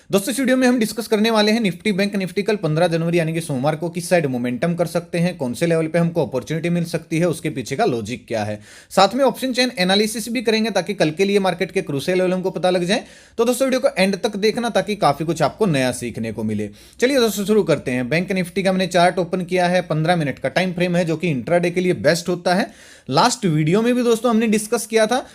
दोस्तों इस वीडियो में हम डिस्कस करने वाले हैं निफ्टी बैंक निफ्टी कल 15 जनवरी यानी कि सोमवार को किस साइड मोमेंटम कर सकते हैं, कौन से लेवल पे हमको अपॉर्चुनिटी मिल सकती है, उसके पीछे का लॉजिक क्या है। साथ में ऑप्शन चेन एनालिसिस भी करेंगे ताकि कल के लिए मार्केट के क्रूशियल लेवल हमको पता लग जाए। तो दोस्तों वीडियो को एंड तक देखना ताकि काफी कुछ आपको नया सीखने को मिले। चलिए दोस्तों शुरू करते हैं। बैंक निफ्टी का मैंने चार्ट ओपन किया है, 15 मिनट का टाइम फ्रेम है जो कि इंट्राडे के लिए बेस्ट होता है। लास्ट वीडियो में भी दोस्तों हमने डिस्कस किया था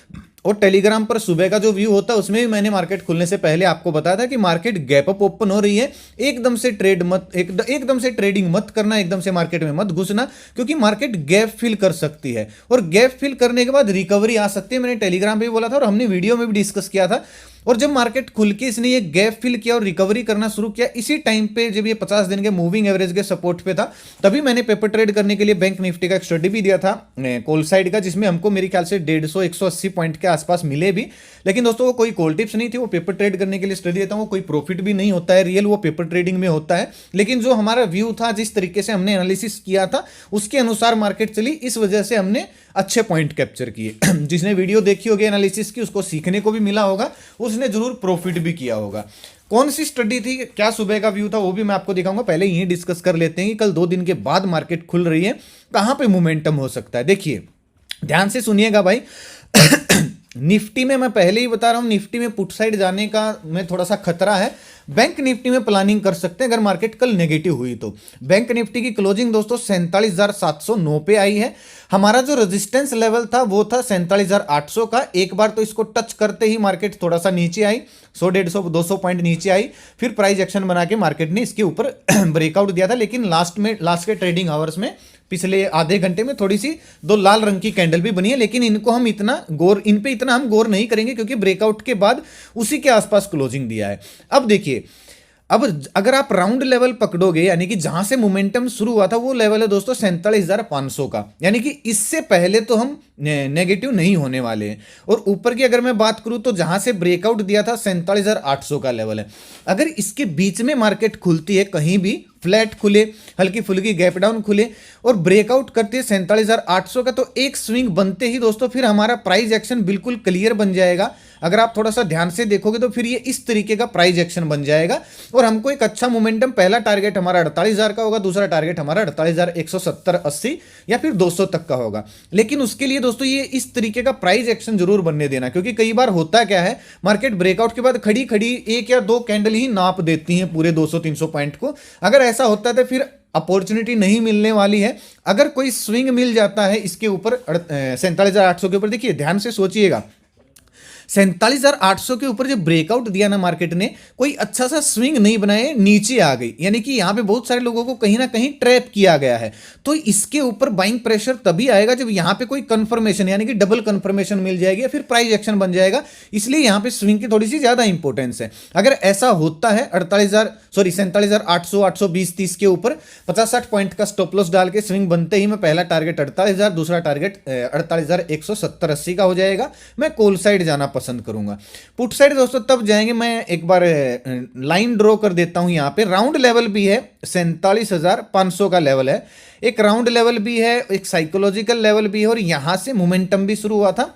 और टेलीग्राम पर सुबह का जो व्यू होता है उसमें भी मैंने मार्केट खुलने से पहले आपको बताया था कि मार्केट गैप अप ओपन हो रही है, एकदम से एकदम से ट्रेडिंग मत करना, एकदम से मार्केट में मत घुसना, क्योंकि मार्केट गैप फिल कर सकती है और गैप फिल करने के बाद रिकवरी आ सकती है। मैंने टेलीग्राम पे भी बोला था और हमने वीडियो में भी डिस्कस किया था। और जब मार्केट खुल के इसने ये गैप फिल किया और रिकवरी करना शुरू किया, इसी टाइम पे जब ये 50 दिन के मूविंग एवरेज के सपोर्ट पे था, तभी मैंने पेपर ट्रेड करने के लिए बैंक निफ्टी का एक स्टडी भी दिया था कॉल साइड का, जिसमें हमको मेरे ख्याल से 150-180 पॉइंट के आसपास मिले भी। लेकिन दोस्तों वो कोई कॉल टिप्स नहीं थी, वो पेपर ट्रेड करने के लिए स्टडी देता हूँ, वो कोई प्रॉफिट भी नहीं होता है रियल, वो पेपर ट्रेडिंग में होता है। लेकिन जो हमारा व्यू था, जिस तरीके से हमने एनालिसिस किया था उसके अनुसार मार्केट चली, इस वजह से हमने अच्छे पॉइंट कैप्चर किए। जिसने वीडियो देखी होगी एनालिसिस की, उसको सीखने को भी मिला होगा, उसने जरूर प्रॉफिट भी किया होगा। कौन सी स्टडी थी, क्या सुबह का व्यू था, वो भी मैं आपको दिखाऊंगा। पहले यही डिस्कस कर लेते हैं कि कल 2 दिन के बाद मार्केट खुल रही है, कहां पे मोमेंटम हो सकता है। देखिए ध्यान से सुनिएगा भाई। निफ्टी में मैं पहले ही बता रहा हूं, निफ्टी में पुट साइड जाने का में थोड़ा सा खतरा है। बैंक निफ्टी में प्लानिंग कर सकते हैं अगर मार्केट कल नेगेटिव हुई तो। बैंक निफ्टी की क्लोजिंग दोस्तों 47,709 पे आई है। हमारा जो रेजिस्टेंस लेवल था वो था 47,800 का। एक बार तो इसको टच करते ही मार्केट थोड़ा सा नीचे आई, 100-150-200 पॉइंट नीचे आई, फिर प्राइस एक्शन बना के मार्केट ने इसके ऊपर ब्रेकआउट दिया था। लेकिन लास्ट के ट्रेडिंग आवर्स में पिछले आधे घंटे में थोड़ी सी 2 लाल रंग की कैंडल भी बनी है, लेकिन इन पे इतना हम गौर नहीं करेंगे क्योंकि ब्रेकआउट के बाद उसी के आसपास क्लोजिंग दिया है। अब देखिए, अब अगर आप राउंड लेवल पकड़ोगे, यानी कि जहां से मोमेंटम शुरू हुआ था वो लेवल है दोस्तों 47,500 का, यानी कि इससे पहले तो हम नेगेटिव नहीं होने वाले हैं। और ऊपर की अगर मैं बात करूं तो जहां से ब्रेकआउट दिया था 47,800 का लेवल है। अगर इसके बीच में मार्केट खुलती है, कहीं भी फ्लैट खुले, हल्की फुल्की गैप डाउन खुले और ब्रेकआउट करते हैं 47,800 का, तो एक स्विंग बनते ही दोस्तों फिर हमारा प्राइस एक्शन बिल्कुल क्लियर बन जाएगा। अगर आप थोड़ा सा ध्यान से देखोगे तो फिर ये इस तरीके का प्राइस एक्शन बन जाएगा और हमको एक अच्छा मोमेंटम, पहला टारगेट हमारा 48,000 का होगा, दूसरा टारगेट हमारा 48,170-80 या फिर 200 तक का होगा। लेकिन उसके लिए दोस्तों ये इस तरीके का प्राइस एक्शन जरूर बनने देना, क्योंकि कई बार होता क्या है, मार्केट ब्रेकआउट के बाद खड़ी खड़ी 1 या 2 कैंडल ही नाप देती हैं पूरे 200-300 पॉइंट को। अगर ऐसा होता है तो फिर अपॉर्चुनिटी नहीं मिलने वाली है। अगर कोई स्विंग मिल जाता है इसके ऊपर 47,800 के ऊपर, देखिए ध्यान से सोचिएगा, 47,800 के ऊपर जब ब्रेकआउट दिया ना मार्केट ने, कोई अच्छा सा स्विंग नहीं बनाए, नीचे आ गई, यानी कि यहां पे बहुत सारे लोगों को कहीं ना कहीं ट्रैप किया गया है। तो इसके ऊपर बाइंग प्रेशर तभी आएगा जब यहां पे कोई कंफर्मेशन, यानी कि डबल कंफर्मेशन मिल जाएगी या फिर प्राइस एक्शन बन जाएगा। इसलिए यहां पे स्विंग की थोड़ी सी ज्यादा इंपॉर्टेंस है। अगर ऐसा होता है 47,800, 820-30 के ऊपर 50-60 पॉइंट का स्टॉप लॉस डाल के स्विंग बनते ही मैं पहला टारगेट 48,000, दूसरा टारगेट 48,170-80 का हो जाएगा, मैं कॉल साइड जाना पसंद करूंगा। पुट साइड दोस्तों तब जाएंगे, मैं एक बार लाइन ड्रॉ कर देता हूं। यहां पे राउंड लेवल भी है, 47,500 का लेवल है, एक राउंड लेवल भी है, एक साइकोलॉजिकल लेवल भी है और यहां से मोमेंटम भी शुरू हुआ था,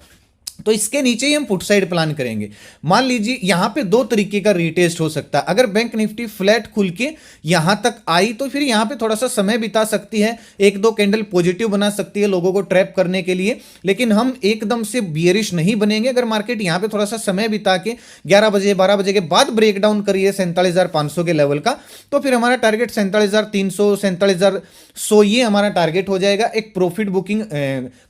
तो इसके नीचे ही हम पुट साइड प्लान करेंगे। मान लीजिए यहां पे 2 तरीके का रीटेस्ट हो सकता है। अगर बैंक निफ्टी फ्लैट खुल के यहां तक आई तो फिर यहां पे थोड़ा सा समय बिता सकती है, 1-2 कैंडल पॉजिटिव बना सकती है लोगों को ट्रैप करने के लिए। लेकिन हम एकदम से बियरिश नहीं बनेंगे। अगर मार्केट यहां पे थोड़ा सा समय बिता के 11 बजे 12 बजे के बाद ब्रेक डाउन करिए 47,500 के लेवल का, तो फिर हमारा टारगेट 47,300, 47,100 ये हमारा टारगेट हो जाएगा। एक प्रॉफिट बुकिंग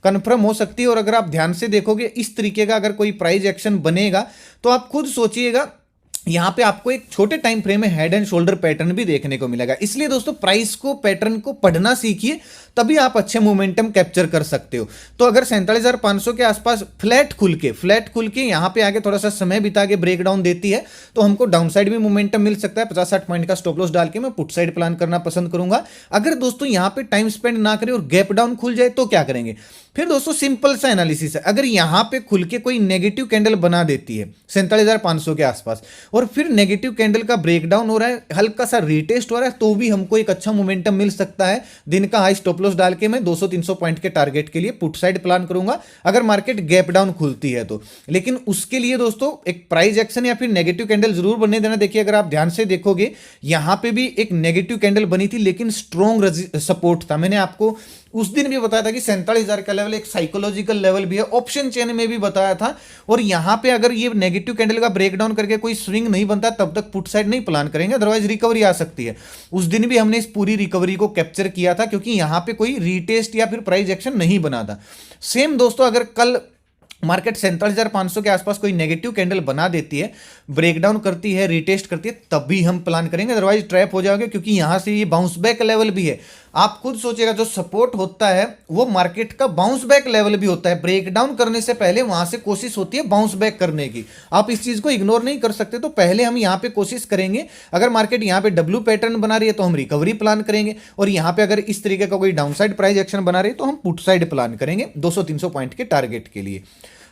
कंफर्म हो सकती है। और अगर आप ध्यान से देखोगे इस तरीके का अगर कोई प्राइस एक्शन बनेगा तो आप खुद सोचिएगा, यहां पे आपको एक छोटे टाइम फ्रेम में हेड एंड शोल्डर पैटर्न भी देखने को मिलेगा। इसलिए दोस्तों प्राइस को, पैटर्न को पढ़ना सीखिए, तभी आप अच्छे मोमेंटम कैप्चर कर सकते हो। तो अगर 47,500 के आसपास फ्लैट खुल के यहां पे आके थोड़ा सा समय बिता के ब्रेक डाउन देती है तो हमको डाउन साइड भी मोमेंटम मिल सकता है। 50-60 पॉइंट का स्टॉप लॉस डाल के मैं पुट साइड प्लान करना पसंद करूंगा। अगर दोस्तों यहां पे टाइम स्पेंड ना करें और गैप डाउन खुल जाए तो क्या करेंगे? फिर दोस्तों सिंपल सा एनालिसिस है। अगर यहां पे खुल के कोई नेगेटिव कैंडल बना देती है 47,500 के आसपास और फिर नेगेटिव कैंडल का ब्रेकडाउन हो रहा है, हल्का सा रीटेस्ट हो रहा है, तो भी हमको एक अच्छा मोमेंटम मिल सकता है। दिन का हाई स्टॉप लॉस डाल के मैं 200-300 पॉइंट के टारगेट के लिए पुट साइड प्लान करूंगा अगर मार्केट गैप डाउन खुलती है तो। लेकिन उसके लिए दोस्तों एक प्राइस एक्शन या फिर नेगेटिव कैंडल जरूर बनने देना। देखिए अगर आप ध्यान से देखोगे यहां पे भी एक नेगेटिव कैंडल बनी थी, लेकिन स्ट्रॉन्ग सपोर्ट था। मैंने आपको उस दिन भी बताया था कि 47,000 का लेवल एक साइकोलॉजिकल लेवल भी है, ऑप्शन चेन में भी बताया था। और यहां पे अगर ये नेगेटिव कैंडल का ब्रेकडाउन करके कोई स्विंग नहीं बनता तब तक पुट साइड नहीं प्लान करेंगे, अदरवाइज रिकवरी आ सकती है। उस दिन भी हमने इस पूरी रिकवरी को कैप्चर किया था क्योंकि यहां पे कोई रीटेस्ट या फिर प्राइस एक्शन नहीं बना था। सेम दोस्तों अगर कल मार्केट 47,500 के आसपास कोई नेगेटिव कैंडल बना देती है, ब्रेकडाउन करती है, रीटेस्ट करती है, तब भी हम प्लान करेंगे, अदरवाइज ट्रैप हो जाओगे क्योंकि यहां से ये बाउंस बैक लेवल भी है। आप खुद सोचिएगा जो सपोर्ट होता है वो मार्केट का बाउंस बैक लेवल भी होता है। ब्रेकडाउन करने से पहले वहां से कोशिश होती है बाउंस बैक करने की, आप इस चीज को इग्नोर नहीं कर सकते। तो पहले हम यहां पे कोशिश करेंगे, अगर मार्केट यहां पे डब्ल्यू पैटर्न बना रही है तो हम रिकवरी प्लान करेंगे, और यहां पे अगर इस तरीके का कोई डाउनसाइड प्राइस एक्शन बना रही है तो हम पुट साइड प्लान करेंगे 200-300 पॉइंट के टारगेट के लिए।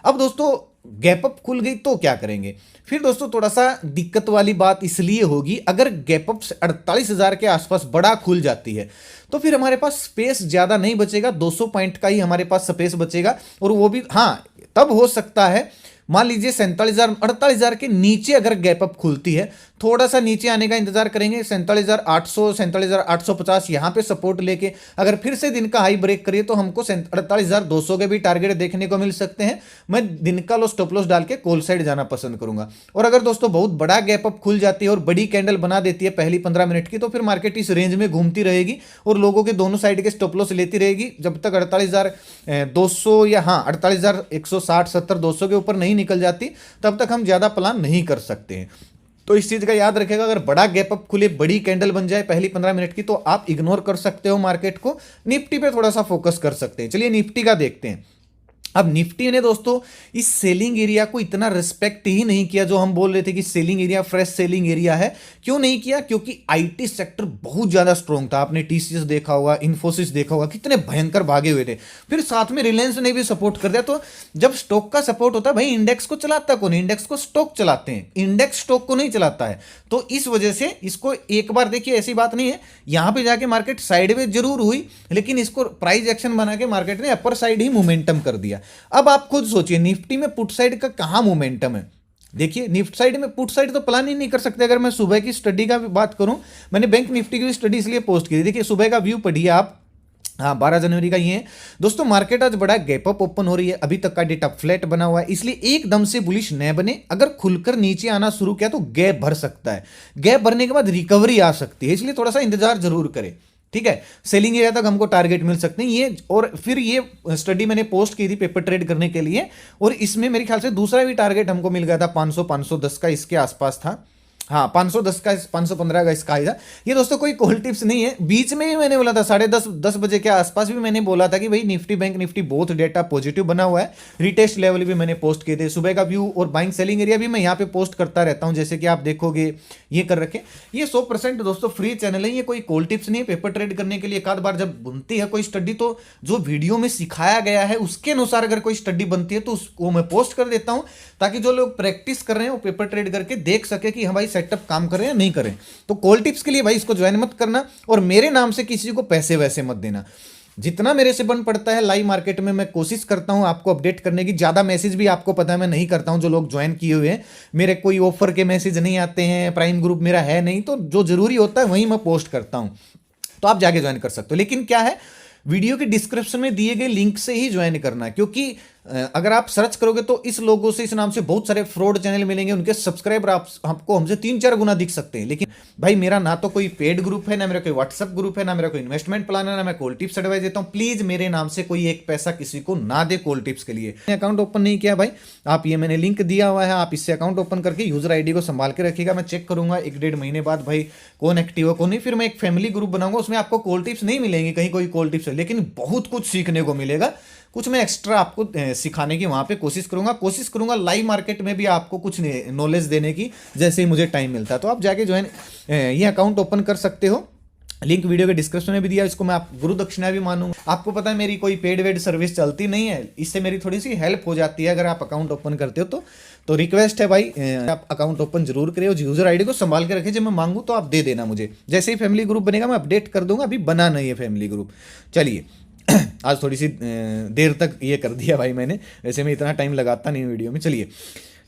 अब दोस्तों गैप अप खुल गई तो क्या करेंगे? फिर दोस्तों थोड़ा सा दिक्कत वाली बात इसलिए होगी, अगर गैप अप 48,000 के आसपास बड़ा खुल जाती है तो फिर हमारे पास स्पेस ज्यादा नहीं बचेगा, 200 पॉइंट का ही हमारे पास स्पेस बचेगा। और वो भी हाँ तब हो सकता है, मान लीजिए 47,000 48,000 के नीचे अगर गैप अप खुलती है, थोड़ा सा नीचे आने का इंतजार करेंगे, 47,800 47,850 यहां पे सपोर्ट लेके अगर फिर से दिन का हाई ब्रेक करिए तो हमको 48,200 के भी टारगेट देखने को मिल सकते हैं। मैं दिन का लो स्टॉप लॉस डाल के कॉल साइड जाना पसंद करूंगा। और अगर दोस्तों बहुत बड़ा गैप अप खुल जाती है और बड़ी कैंडल बना देती है पहली 15 मिनट की, तो फिर मार्केट इस रेंज में घूमती रहेगी और लोगों के दोनों साइड के स्टॉप लॉस लेती रहेगी जब तक 48,200 या 48,160 70 200 के ऊपर नहीं निकल जाती, तब तक हम ज्यादा प्लान नहीं कर सकते हैं। तो इस चीज का याद रखेगा, अगर बड़ा गैप अप खुले, बड़ी कैंडल बन जाए पहली 15 मिनट की, तो आप इग्नोर कर सकते हो मार्केट को। निफ्टी पे थोड़ा सा फोकस कर सकते हैं। चलिए निफ्टी का देखते हैं। अब निफ्टी ने दोस्तों इस सेलिंग एरिया को इतना रिस्पेक्ट ही नहीं किया जो हम बोल रहे थे कि selling area fresh selling area है। क्यों नहीं किया? क्योंकि आईटी सेक्टर बहुत ज्यादा स्ट्रॉन्ग था। आपने टीसीएस देखा होगा, इन्फोसिस देखा होगा, कितने भयंकर भागे हुए थे। फिर साथ में रिलायंस ने भी सपोर्ट कर दिया। तो जब स्टॉक का सपोर्ट होता है, भाई इंडेक्स को चलाता कौन? इंडेक्स को स्टॉक चलाते हैं, इंडेक्स स्टॉक को नहीं चलाता है। तो इस वजह से इसको एक बार देखिए, ऐसी बात नहीं है, यहां पे जाके मार्केट साइडवेज जरूर हुई, लेकिन इसको प्राइस एक्शन बना के मार्केट ने अपर साइड ही मोमेंटम कर दिया। अब आप खुद सोचिए निफ्टी में पुट साइड का कहां मोमेंटम है। देखिए निफ्टी साइड में पुट साइड तो प्लान ही नहीं कर सकते। अगर मैं सुबह की स्टडी का भी बात करूं, मैंने बैंक निफ्टी की भी स्टडी इसलिए पोस्ट की थी। देखिए सुबह का व्यू पढ़िए आप, हाँ 12 जनवरी का ये है दोस्तों। मार्केट आज बड़ा गैप अप ओपन हो रही है, अभी तक का डेटा फ्लैट बना हुआ है, इसलिए एकदम से बुलिश न बने। अगर खुलकर नीचे आना शुरू किया तो गैप भर सकता है, गैप भरने के बाद रिकवरी आ सकती है, इसलिए थोड़ा सा इंतजार जरूर करें। ठीक है, सेलिंग एरिया तक हमको टारगेट मिल सकते हैं ये। और फिर ये स्टडी मैंने पोस्ट की थी पेपर ट्रेड करने के लिए, और इसमें मेरे ख्याल से दूसरा भी टारगेट हमको मिल गया था 500 510 का, इसके आसपास था। हाँ 510 का, 515 का इसका था। ये दोस्तों कोई कॉल टिप्स नहीं है। बीच में भी मैंने बोला था 10:30 बजे के आसपास भी मैंने बोला था कि भाई निफ्टी बैंक निफ्टी बहुत डेटा पॉजिटिव बना हुआ है। रिटेस्ट लेवल भी मैंने पोस्ट किए थे। सुबह का व्यू और बाइंग सेलिंग एरिया भी मैं यहाँ पे पोस्ट करता रहता हूँ, जैसे कि आप देखोगे ये कर रखे। ये 100% दोस्तों फ्री चैनल है, ये कोई कॉल टिप्स नहीं है। पेपर ट्रेड करने के लिए एक आध बार जब बनती है कोई स्टडी, तो जो वीडियो में सिखाया गया है उसके अनुसार अगर कोई स्टडी बनती है तो उसको मैं पोस्ट कर देता हूँ, ताकि जो लोग प्रैक्टिस कर रहे हैं वो पेपर ट्रेड करके देख सके कि हाँ भाई सेटअप काम कर रहे हैं या नहीं कर रहे हैं। तो कॉल टिप्स के लिए भाई इसको ज्वाइन मत करना, और मेरे नाम से किसी को पैसे वैसे मत देना। जितना मेरे से बन पड़ता है लाइव मार्केट में मैं कोशिश करता हूं आपको अपडेट करने की। ज्यादा मैसेज भी आपको पता है मैं नहीं करता हूं। जो लोग ज्वाइन किए हुए हैं, मेरे कोई ऑफर के मैसेज नहीं आते हैं, प्राइम ग्रुप मेरा है नहीं, तो जो जरूरी होता है वही मैं पोस्ट करता हूं, तो आप जाके ज्वाइन कर सकते हो। लेकिन क्या है, वीडियो के डिस्क्रिप्शन में दिए गए लिंक से ही ज्वाइन करना है, क्योंकि अगर आप सर्च करोगे तो इस लोगों से, इस नाम से बहुत सारे फ्रॉड चैनल मिलेंगे, उनके सब्सक्राइबर आपको हमसे 3-4 गुना दिख सकते हैं। लेकिन भाई मेरा ना तो कोई पेड ग्रुप है, ना मेरा कोई व्हाट्सएप ग्रुप है, ना मेरा कोई इन्वेस्टमेंट प्लान है, ना मैं कॉल टिप्स एडवाइस देता हूं। प्लीज मेरे नाम से कोई एक पैसा किसी को ना दे कॉल टिप्स के लिए। अकाउंट ओपन नहीं किया भाई, आप ये मैंने लिंक दिया हुआ है, आप इससे अकाउंट ओपन करके यूजर आईडी को संभाल के रखिएगा। मैं चेक करूंगा 1-1.5 महीने बाद भाई कौन एक्टिव है कौन नहीं। फिर मैं एक फैमिली ग्रुप बनाऊंगा, उसमें आपको कॉल टिप्स नहीं मिलेंगे, कहीं कोई कॉल टिप्स है, लेकिन बहुत कुछ सीखने को मिलेगा। कुछ मैं एक्स्ट्रा आपको सिखाने की वहां पे कोशिश करूंगा लाइव मार्केट में भी आपको कुछ नॉलेज देने की, जैसे ही मुझे टाइम मिलता है। तो आप जाके जो है ये अकाउंट ओपन कर सकते हो। लिंक वीडियो के डिस्क्रिप्शन में भी दिया, इसको मैं आप गुरु दक्षिणा भी मानूंगा। आपको पता है मेरी कोई पेड वेड सर्विस चलती नहीं है, इससे मेरी थोड़ी सी हेल्प हो जाती है अगर आप अकाउंट ओपन करते हो तो रिक्वेस्ट है भाई, आप अकाउंट ओपन जरूर करें और यूजर आईडी को संभाल के रखें, जब मैं मांगू तो आप दे देना मुझे। जैसे ही फैमिली ग्रुप बनेगा मैं अपडेट कर दूंगा, अभी बना नहीं है फैमिली ग्रुप। चलिए आज थोड़ी सी देर तक ये कर दिया भाई मैंने, वैसे मैं इतना टाइम लगाता नहीं वीडियो में। चलिए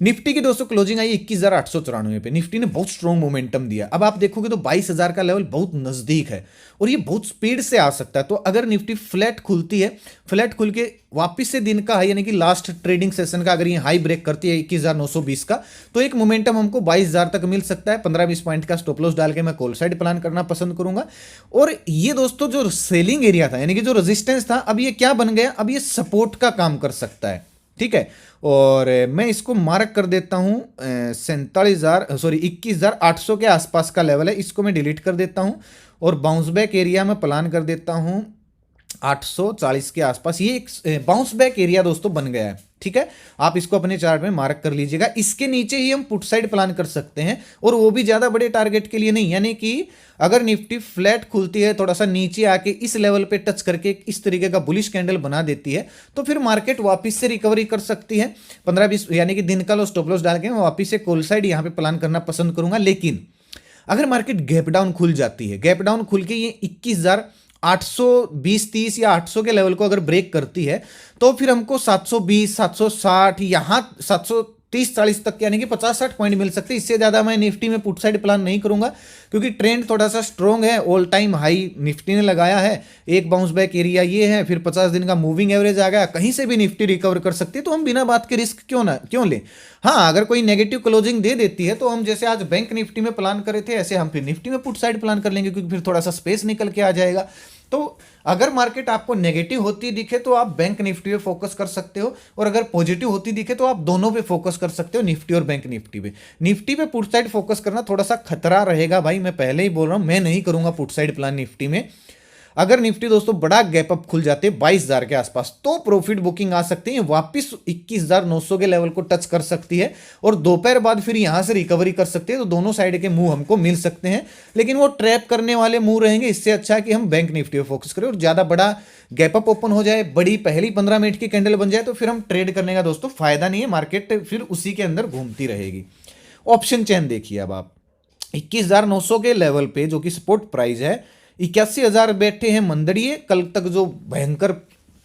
निफ्टी की दोस्तों क्लोजिंग आई 21,894 पे। निफ्टी ने बहुत स्ट्रॉन्ग मोमेंटम दिया। अब आप देखोगे तो 22,000 का लेवल बहुत नजदीक है और ये बहुत स्पीड से आ सकता है। तो अगर निफ्टी फ्लैट खुलती है, फ्लैट खुल के वापिस से दिन का हाई यानी कि लास्ट ट्रेडिंग सेशन का अगर ये हाई ब्रेक करती है 21,920 का, तो एक मोमेंटम हमको 22,000 तक मिल सकता है। 15-20 पॉइंट का स्टॉप लॉस डाल के मैं कॉल साइड प्लान करना पसंद करूंगा। और ये दोस्तों जो सेलिंग एरिया था यानी कि जो रेजिस्टेंस था, अब ये क्या बन गया, अब ये सपोर्ट का काम कर सकता है। ठीक है, और मैं इसको मार्क कर देता हूं 21,800 के आसपास का लेवल है, इसको मैं डिलीट कर देता हूं और बाउंस बैक एरिया में प्लान कर देता हूं 840 के आसपास। ये एक बाउंस बैक एरिया दोस्तों बन गया है। ठीक है, आप इसको अपने चार्ट में मार्क कर लीजिएगा। इसके नीचे ही हम पुट साइड प्लान कर सकते हैं और वो भी ज्यादा बड़े टारगेट के लिए नहीं, यानी कि अगर निफ्टी फ्लैट खुलती है, थोड़ा सा नीचे आके इस लेवल पे टच करके इस तरीके का बुलिश कैंडल बना देती है, तो फिर मार्केट वापस से रिकवरी कर सकती है। 15-20 यानी कि दिन का लो स्टॉप लॉस डाल के मैं वापस से कॉल साइड यहां पे प्लान करना पसंद करूंगा। लेकिन अगर मार्केट गैप डाउन खुल जाती है, गैप डाउन खुल के ये 21,820-30 या 800 के लेवल को अगर ब्रेक करती है, तो फिर हमको 720, 760, यहां 730-40 तक यानी कि 50-60 पॉइंट मिल सकते हैं। इससे ज्यादा मैं निफ्टी में पुट साइड प्लान नहीं करूंगा, क्योंकि ट्रेंड थोड़ा सा स्ट्रॉन्ग है। ऑल टाइम हाई निफ्टी ने लगाया है, एक बाउंस बैक एरिया ये है, फिर 50 दिन का मूविंग एवरेज आ गया, कहीं से भी निफ्टी रिकवर कर सकती है। तो हम बिना बात के रिस्क क्यों लें। हाँ, अगर कोई नेगेटिव क्लोजिंग दे देती है तो हम जैसे आज बैंक निफ्टी में प्लान करे थे, ऐसे हम फिर निफ्टी में पुट साइड प्लान कर लेंगे, क्योंकि फिर थोड़ा सा स्पेस निकल के आ जाएगा। तो अगर मार्केट आपको नेगेटिव होती दिखे तो आप बैंक निफ्टी पे फोकस कर सकते हो, और अगर पॉजिटिव होती दिखे तो आप दोनों पे फोकस कर सकते हो, निफ्टी और बैंक निफ्टी पे। निफ्टी पे पुट साइड फोकस करना थोड़ा सा खतरा रहेगा भाई, मैं पहले ही बोल रहा हूं, मैं नहीं करूंगा पुट साइड प्लान निफ्टी में। अगर निफ्टी दोस्तों बड़ा गैप अप खुल जाते 22,000 के आसपास, तो प्रॉफिट बुकिंग आ सकती है, वापस 21,900 के लेवल को टच कर सकती है और दोपहर बाद फिर यहां से रिकवरी कर सकती है। तो दोनों साइड के मूव हमको मिल सकते हैं, लेकिन वो ट्रैप करने वाले मूव रहेंगे। इससे अच्छा है कि हम बैंक निफ्टी पे फोकस करें, और ज्यादा बड़ा गैप अप ओपन हो जाए, बड़ी पहली 15 मिनट की कैंडल बन जाए, तो फिर हम ट्रेड करने का दोस्तों फायदा नहीं है, मार्केट फिर उसी के अंदर घूमती रहेगी। ऑप्शन चेन देखिए, अब आप 21,900 के लेवल पे जो कि सपोर्ट प्राइस है, 81,000 बैठे हैं मंदड़िए। कल तक जो भयंकर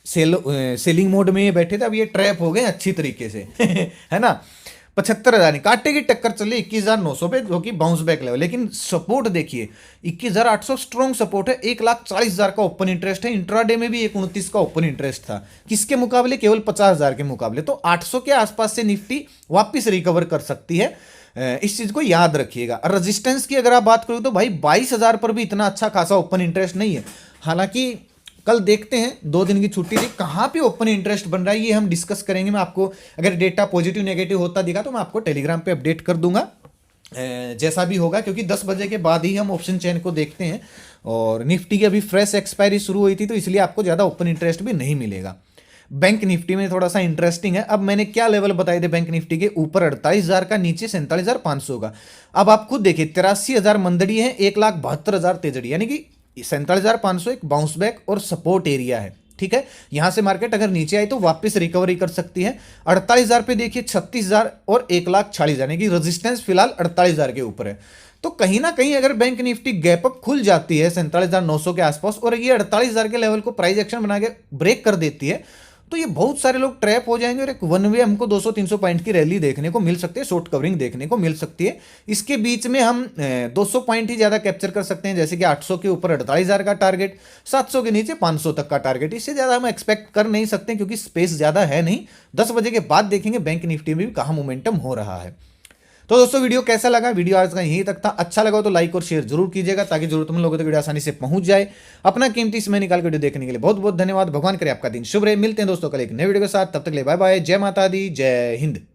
सेलिंग मोड में ये बैठे थे, अब ये ट्रैप हो गए अच्छी तरीके से है ना। 75,000 कांटे की टक्कर चली 21,900 पे, जो कि बाउंस बैक लेवल। लेकिन सपोर्ट देखिए 21,800 स्ट्रॉन्ग सपोर्ट है। 1,40,000 का ओपन इंटरेस्ट है, इंट्राडे में भी 1,29 का ओपन इंटरेस्ट था, किसके मुकाबले, केवल 50,000 के मुकाबले। तो 800 के आसपास से निफ्टी वापिस रिकवर कर सकती है, इस चीज को याद रखिएगा। रेजिस्टेंस की अगर आप बात करो तो भाई 22,000 पर भी इतना अच्छा खासा ओपन इंटरेस्ट नहीं है। हालांकि कल देखते हैं, 2 दिन की छुट्टी थी, कहां पे ओपन इंटरेस्ट बन रहा है ये हम डिस्कस करेंगे। मैं आपको अगर डेटा पॉजिटिव नेगेटिव होता दिखा तो मैं आपको टेलीग्राम पे अपडेट कर दूंगा, जैसा भी होगा, क्योंकि 10 बजे के बाद ही हम ऑप्शन चेन को देखते हैं। और निफ्टी की अभी फ्रेश एक्सपायरी शुरू हुई थी, तो इसलिए आपको ज्यादा ओपन इंटरेस्ट भी नहीं मिलेगा। बैंक निफ्टी में थोड़ा सा इंटरेस्टिंग है। अब मैंने क्या लेवल बताए थे बैंक निफ्टी के, ऊपर 48,000 का, नीचे 47,500 का। अब आप खुद देखिए 83,000 मंदड़ी है, 1,72,000 तेजड़ी, यानी कि 47,500 एक बाउंस बैक और सपोर्ट एरिया है। ठीक है, यहां से मार्केट अगर नीचे आई तो वापस रिकवरी कर सकती है। 48,000 पे देखिए 36,000 और 1,40,000, यानी कि रेजिस्टेंस फिलहाल 48,000 के ऊपर है। तो कहीं ना कहीं अगर बैंक निफ्टी गैप अप खुल जाती है 47,900 के आसपास, और ये 48,000 के लेवल को प्राइस एक्शन बना के ब्रेक कर देती है, तो ये बहुत सारे लोग ट्रैप हो जाएंगे और एक वन वे हमको 200-300 पॉइंट की रैली देखने को मिल सकती है, शॉर्ट कवरिंग देखने को मिल सकती है। इसके बीच में हम 200 पॉइंट ही ज्यादा कैप्चर कर सकते हैं, जैसे कि 800 के ऊपर 48,000 का टारगेट, 700 के नीचे 500 तक का टारगेट। इससे ज्यादा हम एक्सपेक्ट कर नहीं सकते, क्योंकि स्पेस ज्यादा है नहीं। 10 बजे के बाद देखेंगे बैंक निफ्टी में भी कहां मोमेंटम हो रहा है। तो दोस्तों वीडियो कैसा लगा, वीडियो आज का यहीं तक था। अच्छा लगा तो लाइक और शेयर जरूर कीजिएगा, ताकि जरूरतमंद लोगों तक वीडियो आसानी से पहुंच जाए। अपना कीमती समय निकाल वीडियो देखने के लिए बहुत बहुत धन्यवाद। भगवान करे आपका दिन शुभ रहे। मिलते हैं दोस्तों कल एक नए वीडियो के साथ, तब तक ले बाय बाय। जय माता दी, जय हिंद।